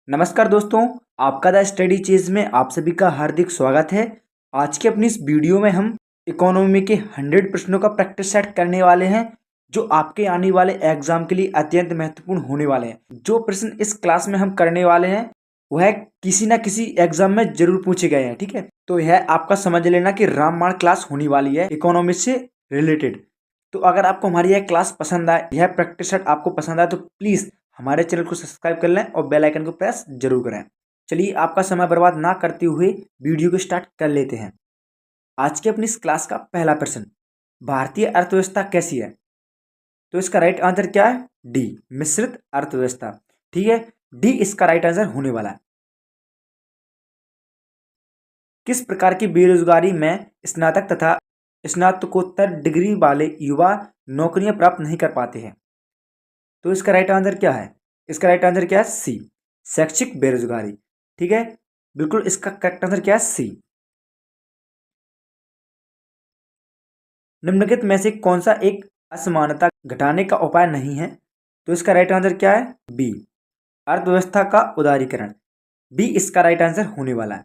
नमस्कार दोस्तों, आपका द स्टडी चीज में आप सभी का हार्दिक स्वागत है। आज की अपनी इस वीडियो में हम इकोनॉमी के 100 प्रश्नों का प्रैक्टिस सेट करने वाले हैं जो आपके आने वाले एग्जाम के लिए अत्यंत महत्वपूर्ण होने वाले हैं। जो प्रश्न इस क्लास में हम करने वाले हैं वह किसी ना किसी एग्जाम में जरूर पूछे गए हैं। ठीक है, तो यह आपका समझ लेना कि रामबाण क्लास होने वाली है इकोनॉमी से रिलेटेड। तो अगर आपको हमारी यह क्लास पसंद आए, यह प्रैक्टिस सेट आपको पसंद आए तो प्लीज हमारे चैनल को सब्सक्राइब कर लें और बेल आइकन को प्रेस जरूर करें। चलिए आपका समय बर्बाद ना करते हुए वीडियो को स्टार्ट कर लेते हैं। आज की अपनी इस क्लास का पहला प्रश्न, भारतीय अर्थव्यवस्था कैसी है? तो इसका राइट आंसर क्या है? डी, मिश्रित अर्थव्यवस्था। ठीक है, डी इसका राइट आंसर होने वाला है। किस प्रकार की बेरोजगारी में स्नातक तथा स्नातकोत्तर डिग्री वाले युवा नौकरियां प्राप्त नहीं कर पाते हैं? तो इसका राइट आंसर क्या है? इसका राइट आंसर क्या है? सी, शैक्षिक बेरोजगारी। ठीक है, बिल्कुल इसका करेक्ट आंसर क्या है? सी। निम्नलिखित में से कौन सा एक असमानता घटाने का उपाय नहीं है? तो इसका राइट आंसर क्या है? बी, अर्थव्यवस्था का उदारीकरण। बी इसका राइट आंसर होने वाला है।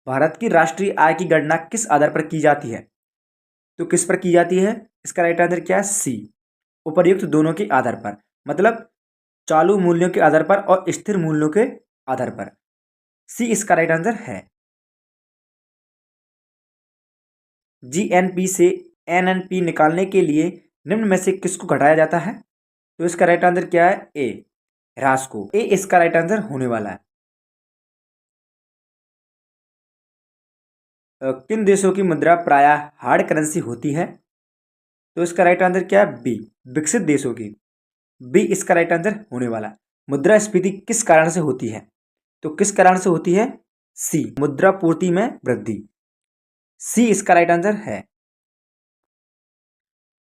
भारत की राष्ट्रीय आय की गणना किस आधार पर की जाती है? तो किस पर की जाती है? इसका राइट आंसर क्या है? सी, उपर्युक्त दोनों के आधार पर, मतलब चालू मूल्यों के आधार पर और स्थिर मूल्यों के आधार पर। सी इसका राइट आंसर है। जीएनपी से एनएनपी निकालने के लिए निम्न में से किसको घटाया जाता है? तो इसका राइट आंसर क्या है? ए, ह्रास को। ए इसका राइट आंसर होने वाला है। किन देशों की मुद्रा प्रायः हार्ड करेंसी होती है? तो इसका राइट आंसर क्या है? बी, विकसित देशों की। बी इसका राइट आंसर होने वाला है। मुद्रास्फीति किस कारण से होती है? तो किस कारण से होती है? सी, मुद्रा पूर्ति में वृद्धि। सी इसका राइट आंसर है।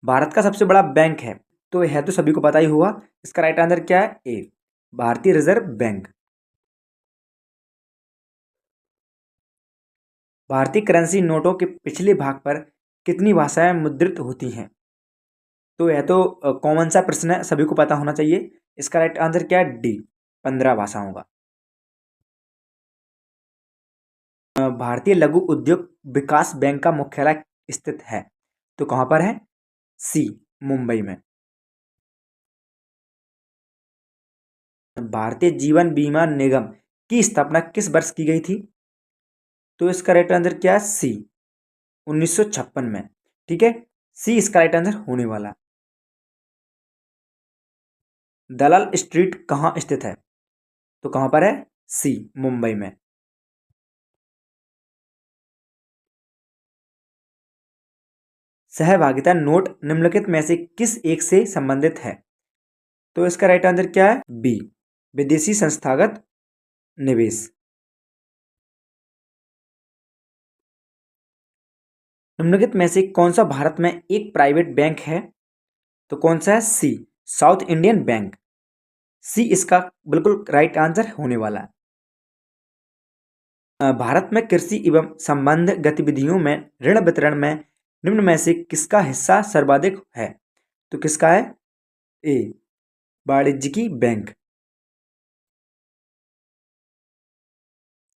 भारत का सबसे बड़ा बैंक है, तो यह तो सभी को पता ही होगा। इसका राइट आंसर क्या है? ए, भारतीय रिजर्व बैंक। भारतीय करेंसी नोटों के पिछले भाग पर कितनी भाषाएं मुद्रित होती हैं? तो यह तो कॉमन सा प्रश्न है, सभी को पता होना चाहिए। इसका राइट आंसर क्या है? डी, 15 भाषाओं का। भारतीय लघु उद्योग विकास बैंक का मुख्यालय स्थित है, तो कहाँ पर है? सी, मुंबई में। भारतीय जीवन बीमा निगम की स्थापना किस वर्ष की गई थी? तो इसका राइट आंसर क्या है? सी, 1956 में। ठीक है, सी इसका राइट आंसर होने वाला। दलाल स्ट्रीट कहाँ स्थित है? तो कहाँ पर है? सी, मुंबई में। सहभागिता नोट निम्नलिखित में से किस एक से संबंधित है? तो इसका राइट आंसर क्या है? बी, विदेशी संस्थागत निवेश। निम्नलिखित में से कौन सा भारत में एक प्राइवेट बैंक है? तो कौन सा है? सी, साउथ इंडियन बैंक। सी इसका बिल्कुल राइट आंसर होने वाला है। भारत में कृषि एवं संबंध गतिविधियों में ऋण वितरण में निम्न में से किसका हिस्सा सर्वाधिक है? तो किसका है? ए, वाणिज्यिकी बैंक।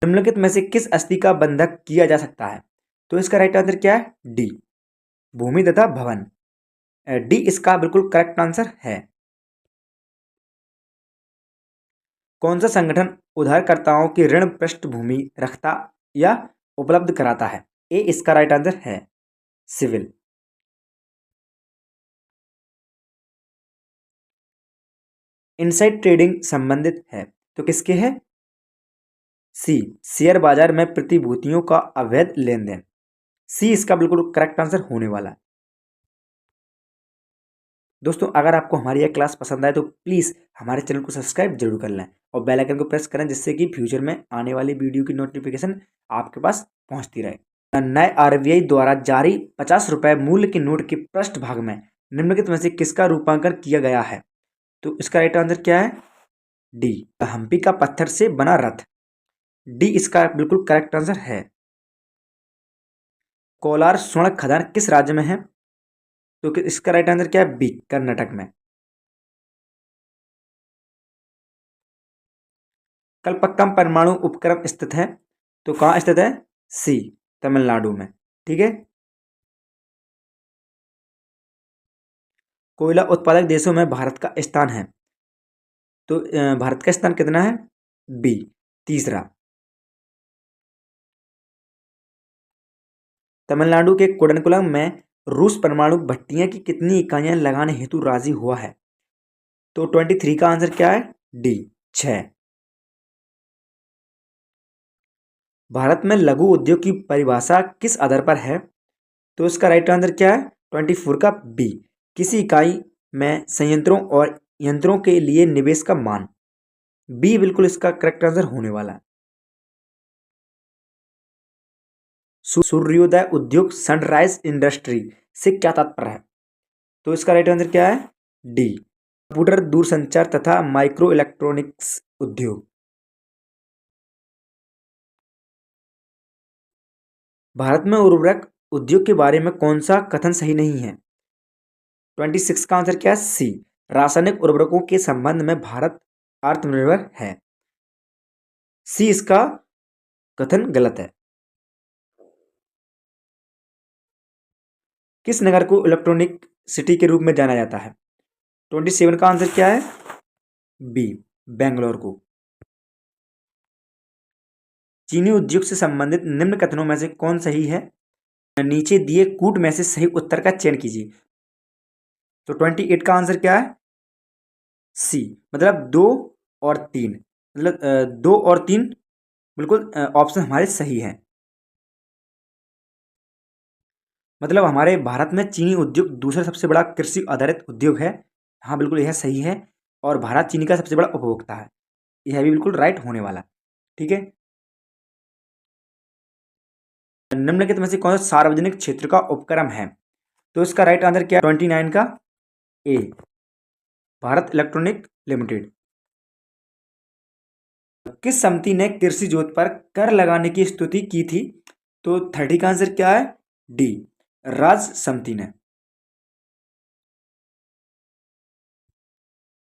निम्नलिखित में से किस अस्थि का बंधक किया जा सकता है? तो इसका राइट आंसर क्या है? डी, भूमि तथा भवन। डी इसका बिल्कुल करेक्ट आंसर है। कौन सा संगठन उधारकर्ताओं की ऋण पृष्ठभूमि रखता या उपलब्ध कराता है? ए इसका राइट आंसर है। सिविल। इनसाइड ट्रेडिंग संबंधित है, तो किसके है? सी, शेयर बाजार में प्रतिभूतियों का अवैध लेन देन। सी इसका बिल्कुल करेक्ट आंसर होने वाला है। दोस्तों अगर आपको हमारी यह क्लास पसंद आए तो प्लीज़ हमारे चैनल को सब्सक्राइब जरूर कर लें और बेल आइकन को प्रेस करें, जिससे कि फ्यूचर में आने वाली वीडियो की नोटिफिकेशन आपके पास पहुंचती रहे। नए आरबीआई द्वारा जारी 50 रुपये मूल्य के नोट के पृष्ठ भाग में निम्नलिखित में से किसका रूपांकन किया गया है? तो इसका राइट आंसर क्या है? डी, हम्पी का पत्थर से बना रथ। डी इसका बिल्कुल करेक्ट आंसर है। कोलार स्वर्ण खदान किस राज्य में है? तो इसका राइट आंसर क्या है? बी, कर्नाटक में। कल्पक्कम परमाणु उपक्रम स्थित है? तो कहाँ स्थित है? सी, तमिलनाडु में। ठीक है। कोयला उत्पादक देशों में भारत का स्थान है? तो भारत का स्थान कितना है? बी, तीसरा। तमिलनाडु के कुडनकुलम में रूस परमाणु भट्टियां की कितनी इकाइयां लगाने हेतु राजी हुआ है? तो 23 का आंसर क्या है? डी, 6। भारत में लघु उद्योग की परिभाषा किस आधार पर है? तो इसका राइट आंसर क्या है? 24 का बी, किसी इकाई में संयंत्रों और यंत्रों के लिए निवेश का मान। बी बिल्कुल इसका करेक्ट आंसर होने वाला है। सूर्योदय उद्योग, सनराइज इंडस्ट्री से क्या तात्पर्य है? तो इसका राइट आंसर क्या है? डी, कंप्यूटर, दूरसंचार तथा माइक्रो इलेक्ट्रॉनिक्स उद्योग। भारत में उर्वरक उद्योग के बारे में कौन सा कथन सही नहीं है? 26 का आंसर क्या है? सी, रासायनिक उर्वरकों के संबंध में भारत आत्मनिर्भर है। सी इसका कथन गलत है। किस नगर को इलेक्ट्रॉनिक सिटी के रूप में जाना जाता है? 27 का आंसर क्या है? बी, बेंगलोर को। चीनी उद्योग से संबंधित निम्न कथनों में से कौन सही है? नीचे दिए कूट में से सही उत्तर का चयन कीजिए। तो 28 का आंसर क्या है? सी, मतलब 2 और 3, मतलब 2 और 3 बिल्कुल ऑप्शन हमारे सही हैं। मतलब हमारे भारत में चीनी उद्योग दूसरा सबसे बड़ा कृषि आधारित उद्योग है। हाँ, बिल्कुल यह सही है। और भारत चीनी का सबसे बड़ा उपभोक्ता है। यह भी बिल्कुल राइट होने वाला। ठीक है। निम्नलिखित में से कौन सा सार्वजनिक क्षेत्र का उपक्रम है? तो इसका राइट आंसर क्या? 29 का ए, भारत इलेक्ट्रॉनिक लिमिटेड। किस समिति ने कृषि जोत पर कर लगाने की स्तुति की थी? तो 30 का आंसर क्या है? डी, राज्य समिति ने।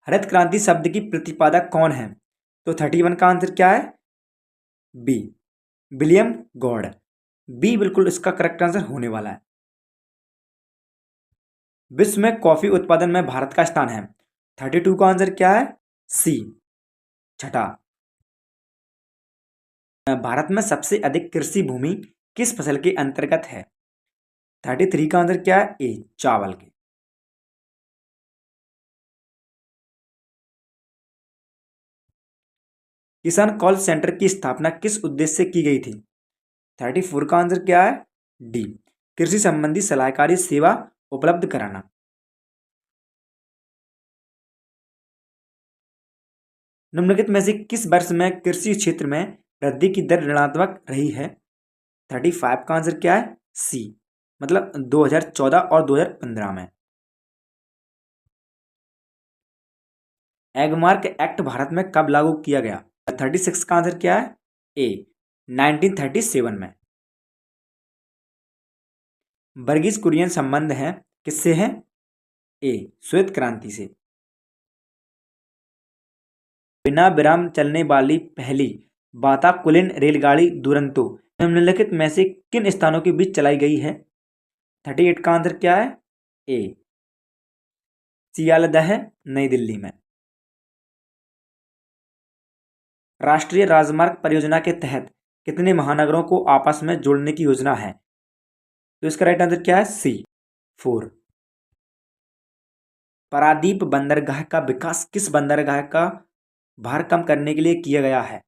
हरित क्रांति शब्द की प्रतिपादक कौन है? तो 31 का आंसर क्या है? B, William God. बी बिल्कुल इसका करेक्ट आंसर होने वाला है। विश्व में कॉफी उत्पादन में भारत का स्थान है? 32 का आंसर क्या है? सी, छठा। भारत में सबसे अधिक कृषि भूमि किस फसल के अंतर्गत है? 33 का आंसर क्या है? ए, चावल के। किसान कॉल सेंटर की स्थापना किस उद्देश्य से की गई थी? 34 का आंसर क्या है? डी, कृषि संबंधी सलाहकारी सेवा उपलब्ध कराना। निम्नलिखित में से किस वर्ष में कृषि क्षेत्र में वृद्धि की दर ऋणात्मक रही है? 35 का आंसर क्या है? सी, मतलब 2014 और 2015 में। एगमार्क एक्ट भारत में कब लागू किया गया? 36 का आंसर क्या है? ए, 1937 में। वर्गीज कुरियन संबंध है किससे है? ए, श्वेत क्रांति से। बिना विराम चलने वाली पहली वातानुकूलित रेलगाड़ी दुरंतो निम्नलिखित में से किन स्थानों के बीच चलाई गई है? 38 का आंसर क्या है? ए, सियालदह, नई दिल्ली में। राष्ट्रीय राजमार्ग परियोजना के तहत कितने महानगरों को आपस में जोड़ने की योजना है? तो इसका राइट आंसर क्या है? सी, 4। पारादीप बंदरगाह का विकास किस बंदरगाह का भार कम करने के लिए किया गया है?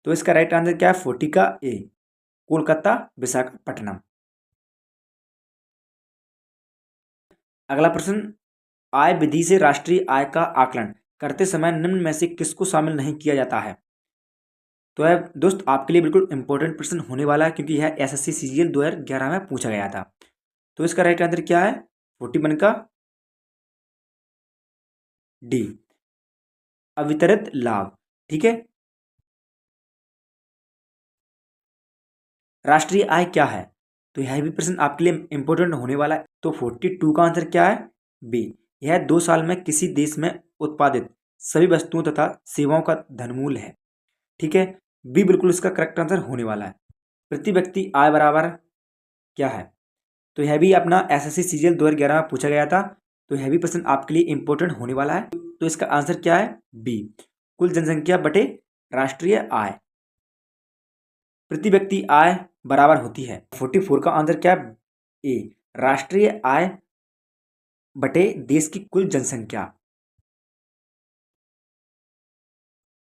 तो इसका राइट आंसर क्या है? 40 का ए, कोलकाता विशाखापट्टनम। अगला प्रश्न, आय विधि से राष्ट्रीय आय का आकलन करते समय निम्न में से किसको शामिल नहीं किया जाता है? तो है दोस्त आपके लिए बिल्कुल इंपॉर्टेंट प्रश्न होने वाला है, क्योंकि यह एसएससी सीजीएल 2011 में पूछा गया था। तो इसका राइट आंसर क्या है? 41 का डी, अवितरित लाभ। ठीक है। राष्ट्रीय आय क्या है? तो यह भी प्रश्न आपके लिए इंपॉर्टेंट होने वाला है। तो 42 का आंसर क्या है? बी, यह 2 साल में किसी देश में उत्पादित सभी वस्तुओं तथा सेवाओं का धनमूल है। ठीक है, बी बिल्कुल इसका करेक्ट आंसर होने वाला है। प्रति व्यक्ति आय बराबर क्या है? तो यह भी अपना एसएससी सीजीएल 2011 में पूछा गया था, तो यह भी प्रश्न आपके लिए इंपॉर्टेंट होने वाला है। तो इसका आंसर क्या है? बी, कुल जनसंख्या बटे राष्ट्रीय आय। प्रति व्यक्ति आय बराबर होती है 44 का आंसर क्या है? ए, राष्ट्रीय आय बटे देश की कुल जनसंख्या।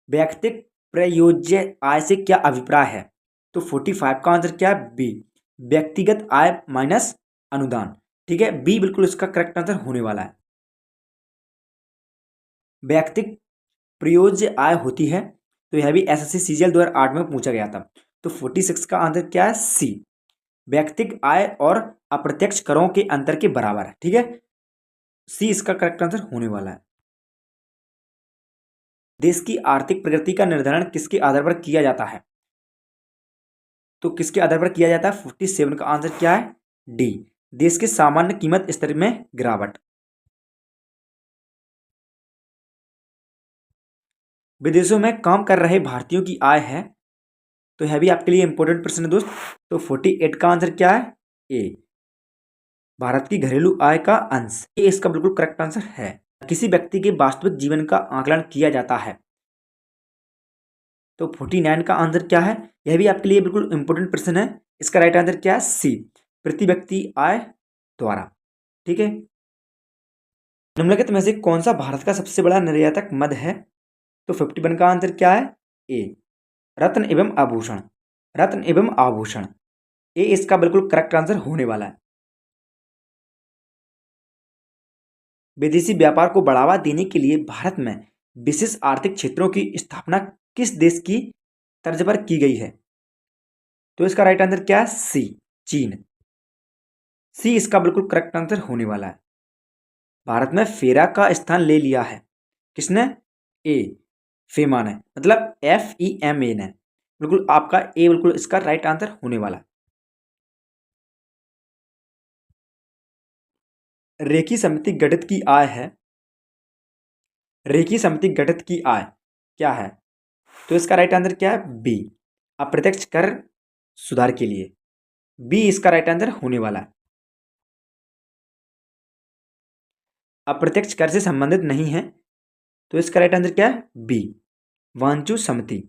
व्यक्तिगत प्रयोज्य आय से क्या अभिप्राय है? तो 45 का आंसर क्या है? बी, व्यक्तिगत आय माइनस अनुदान। ठीक है, बी बिल्कुल इसका करेक्ट आंसर होने वाला है। व्यक्तिगत प्रयोज्य आय होती है, तो यह भी एसएससी सीजीएल 2008 में पूछा गया था। तो 46 का आंसर क्या है? सी, व्यक्तिगत आय और अप्रत्यक्ष करों के अंतर के बराबर है। ठीक है, सी इसका करेक्ट आंसर होने वाला है। देश की आर्थिक प्रगति का निर्धारण किसके आधार पर किया जाता है? तो किसके आधार पर किया जाता है? 47 का आंसर क्या है? डी, देश के सामान्य कीमत स्तर में गिरावट। विदेशों में काम कर रहे भारतीयों की आय है, तो यह भी आपके लिए इंपॉर्टेंट प्रश्न है दोस्त। तो 48 का आंसर क्या है? ए, भारत की घरेलू आय का अंश। ये इसका बिल्कुल करेक्ट आंसर है। किसी व्यक्ति के वास्तविक जीवन का आकलन किया जाता है, तो 49 का आंसर क्या है? यह भी आपके लिए बिल्कुल इंपॉर्टेंट प्रश्न है। इसका राइट आंसर क्या है? सी, प्रति व्यक्ति आय द्वारा। ठीक है, निम्नलिखित में से कौन सा भारत का सबसे बड़ा निर्यातक मद है? तो 51 का आंसर क्या है? ए, रत्न एवं आभूषण। रत्न एवं आभूषण, ए इसका बिल्कुल करेक्ट आंसर होने वाला है। विदेशी व्यापार को बढ़ावा देने के लिए भारत में विशेष आर्थिक क्षेत्रों की स्थापना किस देश की तर्ज पर की गई है? तो इसका राइट आंसर क्या है? सी, चीन। सी इसका बिल्कुल करेक्ट आंसर होने वाला है। भारत में फेरा का स्थान ले लिया है किसने? ए, फेमा ने, मतलब FEMA ने। बिल्कुल आपका ए बिल्कुल इसका राइट आंसर होने वाला है। रेखी समिति गठित की आय है। रेखी समिति गठित की आय क्या है? तो इसका राइट आंसर क्या है? बी, अप्रत्यक्ष कर सुधार के लिए। बी इसका राइट आंसर होने वाला है। अप्रत्यक्ष कर से संबंधित नहीं है, तो इसका राइट आंसर क्या है? बी, वांचू समिति।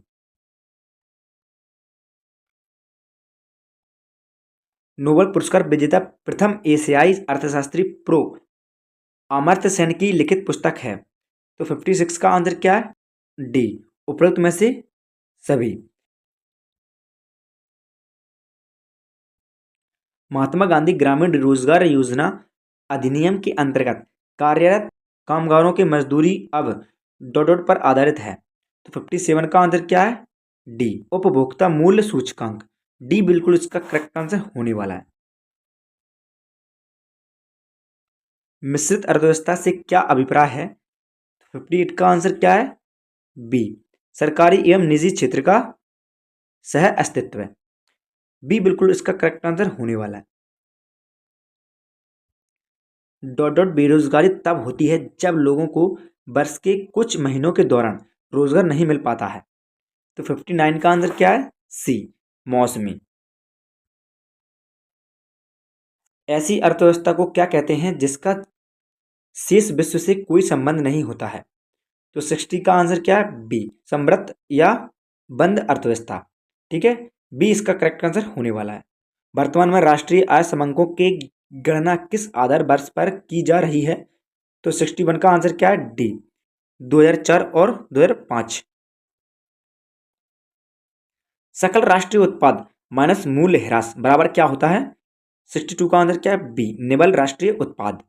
नोबेल पुरस्कार विजेता प्रथम एशियाई अर्थशास्त्री प्रो अमर्त्य सेन की लिखित पुस्तक है। तो 56 का आंसर क्या है? डी, उपरोक्त में से सभी। महात्मा गांधी ग्रामीण रोजगार योजना अधिनियम के अंतर्गत कार्यरत कामगारों की मजदूरी अब डॉट डॉट पर आधारित है। तो 57 का आंसर क्या है? डी, उपभोक्ता मूल्य सूचकांक। डी बिल्कुल इसका करेक्ट आंसर होने वाला है। मिश्रित अर्थव्यवस्था से क्या अभिप्राय है? 58 का आंसर क्या है? बी, सरकारी एवं निजी क्षेत्र का सह अस्तित्व। बी बिल्कुल इसका करेक्ट आंसर होने वाला है। डॉट डॉट बेरोजगारी तब होती है जब लोगों को वर्ष के कुछ महीनों के दौरान रोजगार नहीं मिल पाता है। तो 59 का आंसर क्या है? सी, मौसमी। ऐसी अर्थव्यवस्था को क्या कहते हैं जिसका शेष विश्व से कोई संबंध नहीं होता है? तो 60 का आंसर क्या है? बी, समृद्ध या बंद अर्थव्यवस्था। ठीक है, बी इसका करेक्ट आंसर होने वाला है। वर्तमान में राष्ट्रीय आय समंकों की गणना किस आधार वर्ष पर की जा रही है? तो 61 का आंसर क्या है? डी, 2004 और 2005। सकल राष्ट्रीय उत्पाद माइनस मूल्य ह्रास बराबर क्या होता है? 62 का आंसर क्या है? बी, निवल राष्ट्रीय उत्पाद।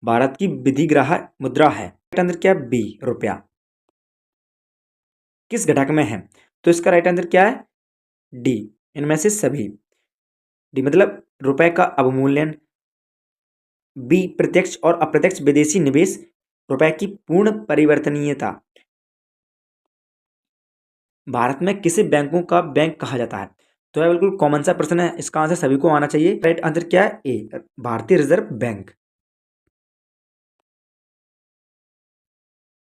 भारत की विधिग्राह्य मुद्रा है, आंसर क्या है? बी, रुपया। किस घटक में है? तो इसका राइट आंसर क्या है? डी, इनमें से सभी। डी मतलब रुपए का अवमूल्यन। बी, प्रत्यक्ष और अप्रत्यक्ष विदेशी निवेश। रुपए की पूर्ण परिवर्तनीयता। भारत में किसे बैंकों का बैंक कहा जाता है? तो यह बिल्कुल कॉमन सा प्रश्न है, इसका आंसर सभी को आना चाहिए। राइट आंसर क्या है? ए, भारतीय रिजर्व बैंक।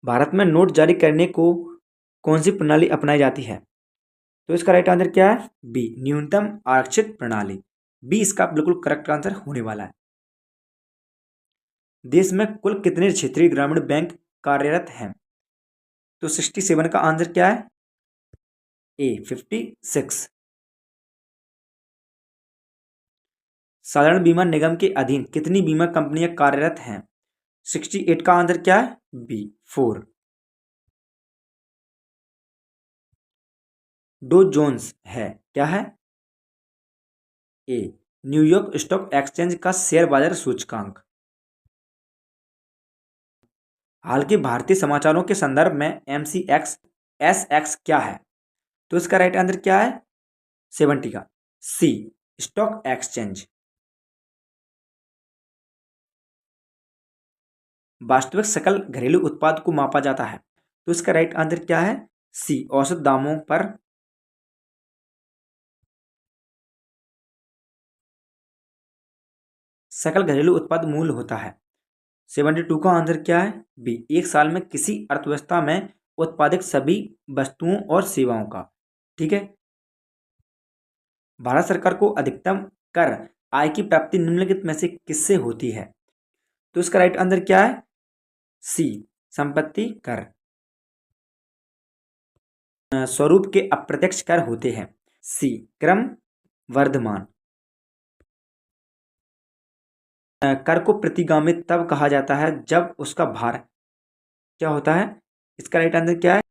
भारत में नोट जारी करने को कौन सी प्रणाली अपनाई जाती है? तो इसका राइट आंसर क्या है? बी, न्यूनतम आरक्षित प्रणाली। बी इसका बिल्कुल करेक्ट आंसर होने वाला है। देश में कुल कितने क्षेत्रीय ग्रामीण बैंक कार्यरत हैं? तो 67 का आंसर क्या है? ए, 56। साधारण बीमा निगम के अधीन कितनी बीमा कंपनियां कार्यरत हैं? 68 का आंसर क्या है? बी, 4। डो जोन्स है क्या है? ए, न्यूयॉर्क स्टॉक एक्सचेंज का शेयर बाजार सूचकांक। हाल के भारतीय समाचारों के संदर्भ में MCX SX क्या है? तो इसका राइट आंसर क्या है? 70 का सी, स्टॉक एक्सचेंज। वास्तविक सकल घरेलू उत्पाद को मापा जाता है, तो इसका राइट आंसर क्या है? सी, औसत दामों पर। सकल घरेलू उत्पाद मूल्य होता है। 72 का आंसर क्या है? बी, एक साल में किसी अर्थव्यवस्था में उत्पादित सभी वस्तुओं और सेवाओं का। ठीक है। भारत सरकार को अधिकतम कर आय की प्राप्ति निम्नलिखित में से किससे होती है? तो इसका राइट आंसर क्या है? सी, संपत्ति कर। स्वरूप के अप्रत्यक्ष कर होते हैं। सी, क्रम वर्धमान। कर को प्रतिगामी तब कहा जाता है जब उसका भार क्या होता है? इसका राइट आंसर क्या है?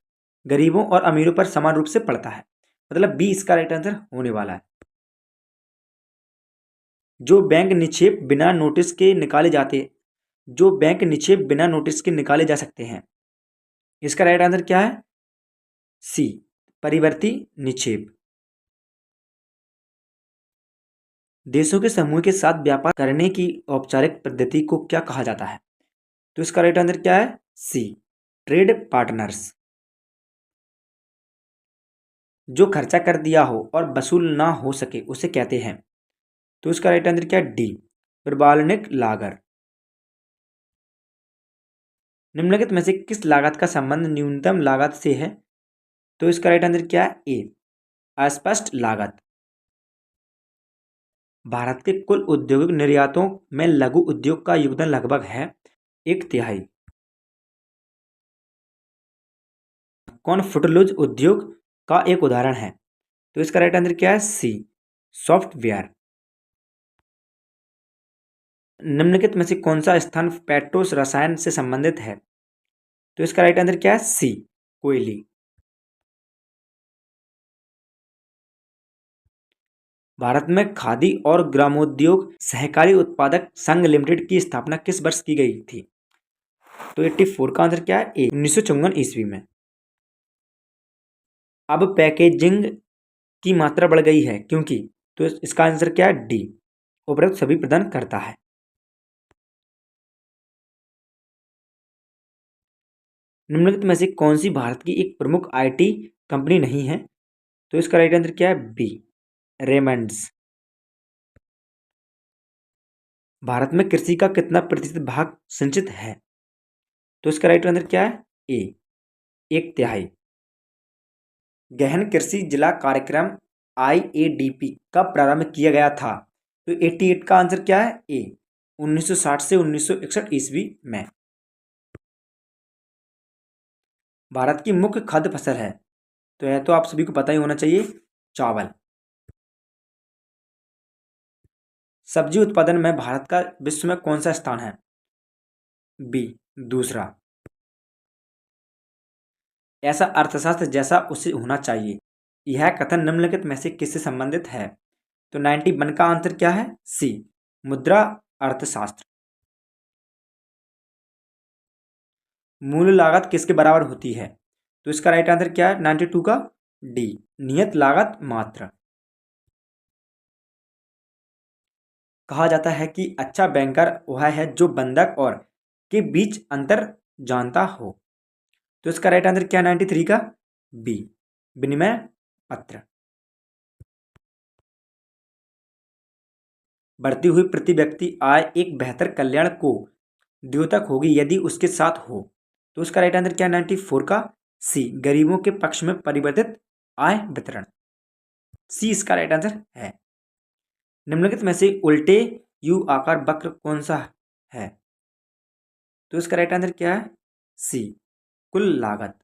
गरीबों और अमीरों पर समान रूप से पड़ता है। मतलब बी इसका राइट आंसर होने वाला है। जो बैंक निक्षेप बिना नोटिस के निकाले जाते जो बैंक निक्षेप बिना नोटिस के निकाले जा सकते हैं, इसका राइट आंसर क्या है? सी, परिवर्ती निक्षेप। देशों के समूह के साथ व्यापार करने की औपचारिक पद्धति को क्या कहा जाता है? तो इसका राइट आंसर क्या है? सी, ट्रेड पार्टनर्स। जो खर्चा कर दिया हो और वसूल ना हो सके उसे कहते हैं, तो इसका राइट आंसर क्या है? डी, प्रबालनिक लागत। निम्नलिखित में से किस लागत का संबंध न्यूनतम लागत से है? तो इसका राइट आंसर क्या है? ए, अस्पष्ट लागत। भारत के कुल औद्योगिक निर्यातों में लघु उद्योग का योगदान लगभग है 1/3। कौन फुटलूज उद्योग का एक उदाहरण है? तो इसका राइट आंसर क्या है? सी, सॉफ्टवेयर। निम्नलिखित में से कौन सा स्थान पेट्रो रसायन से संबंधित है? तो इसका राइट आंसर क्या है? सी, कोयले। भारत में खादी और ग्रामोद्योग सहकारी उत्पादक संघ लिमिटेड की स्थापना किस वर्ष की गई थी? तो 84 का आंसर क्या है? ए, 1954 ईस्वी में। अब पैकेजिंग की मात्रा बढ़ गई है क्योंकि, तो इसका आंसर क्या है? डी, उपरोक्त सभी प्रदान करता है। निम्नलिखित में से कौन सी भारत की एक प्रमुख IT कंपनी नहीं है? तो इसका राइट आंसर क्या है? B, Raymond's. भारत में कृषि का कितना प्रतिशत भाग संचित है? तो इसका राइट आंसर क्या है? ए, 1/3। गहन कृषि जिला कार्यक्रम IADP कब प्रारंभ किया गया था? तो 88 का आंसर क्या है? ए, 1960 से 1961 ईस्वी में। भारत की मुख्य खाद्य फसल है, तो यह तो आप सभी को पता ही होना चाहिए, चावल। सब्जी उत्पादन में भारत का विश्व में कौन सा स्थान है? बी, दूसरा। ऐसा अर्थशास्त्र जैसा उसे होना चाहिए, यह कथन निम्नलिखित में से किससे संबंधित है? तो 91 का आंसर क्या है? सी, मुद्रा अर्थशास्त्र। मूल लागत किसके बराबर होती है? तो इसका राइट आंसर क्या है? 92 का डी, नियत लागत मात्रा। कहा जाता है कि अच्छा बैंकर वह है जो बंधक और के बीच अंतर जानता हो, तो इसका राइट आंसर क्या है? 93 का बी, विनिमय पत्र। बढ़ती हुई प्रति व्यक्ति आय एक बेहतर कल्याण को द्योतक होगी यदि उसके साथ हो, तो उसका राइट आंसर क्या है 94 का सी, गरीबों के पक्ष में परिवर्तित आय वितरण। सी इसका राइट आंसर है। निम्नलिखित में से उल्टे यू आकार वक्र कौन सा है? तो इसका राइट आंसर क्या है? सी, कुल लागत।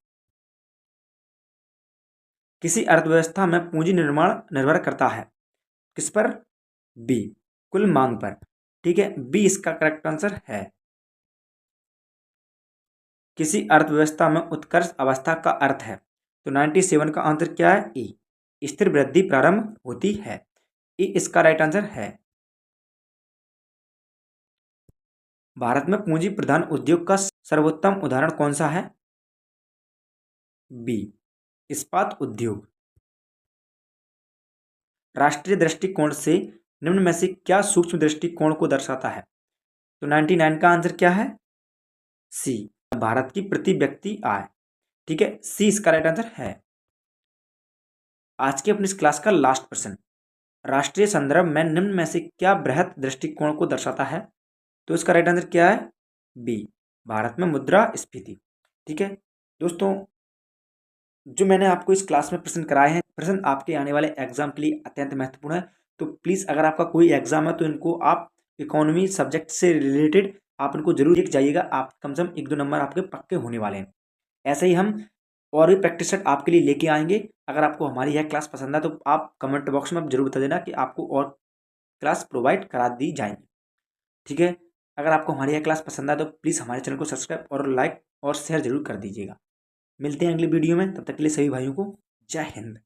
किसी अर्थव्यवस्था में पूंजी निर्माण निर्भर करता है किस पर? बी, कुल मांग पर। ठीक है, बी इसका करेक्ट आंसर है। किसी अर्थव्यवस्था में उत्कर्ष अवस्था का अर्थ है, तो 97 का आंसर क्या है? ई, स्थिर वृद्धि प्रारंभ होती है। ई इसका राइट आंसर है। भारत में पूंजी प्रधान उद्योग का सर्वोत्तम उदाहरण कौन सा है? बी, इस्पात उद्योग। राष्ट्रीय दृष्टिकोण से निम्न में से क्या सूक्ष्म दृष्टिकोण को दर्शाता है? तो 99 का आंसर क्या है? सी, भारत की प्रति व्यक्ति आय। ठीक है, सी इसका राइट आंसर है। आज की अपनी इस क्लास का लास्ट प्रश्न, राष्ट्रीय संदर्भ में निम्न में से क्या बृहत दृष्टिकोण को दर्शाता है? तो इसका राइट आंसर क्या है? बी, भारत में मुद्रा स्फीति। ठीक है दोस्तों, जो मैंने आपको इस क्लास में प्रश्न कराए हैं, प्रश्न आपके आने वाले एग्जाम के लिए अत्यंत महत्वपूर्ण है। तो प्लीज़ अगर आपका कोई एग्जाम है तो इनको आप इकोनॉमी सब्जेक्ट से रिलेटेड आप इनको जरूर लिख जाइएगा। आप कम से कम 1-2 नंबर आपके पक्के होने वाले हैं। ऐसे ही हम और भी प्रैक्टिस सेट आपके लिए लेके आएंगे। अगर आपको हमारी यह क्लास पसंद है तो आप कमेंट बॉक्स में आप जरूर बता देना कि आपको और क्लास प्रोवाइड करा दी जाएंगी। ठीक है, अगर आपको हमारी यह क्लास पसंद है तो प्लीज़ हमारे चैनल को सब्सक्राइब और लाइक और शेयर जरूर कर दीजिएगा। मिलते हैं अगली वीडियो में, तब तक के लिए सभी भाइयों को जय हिंद।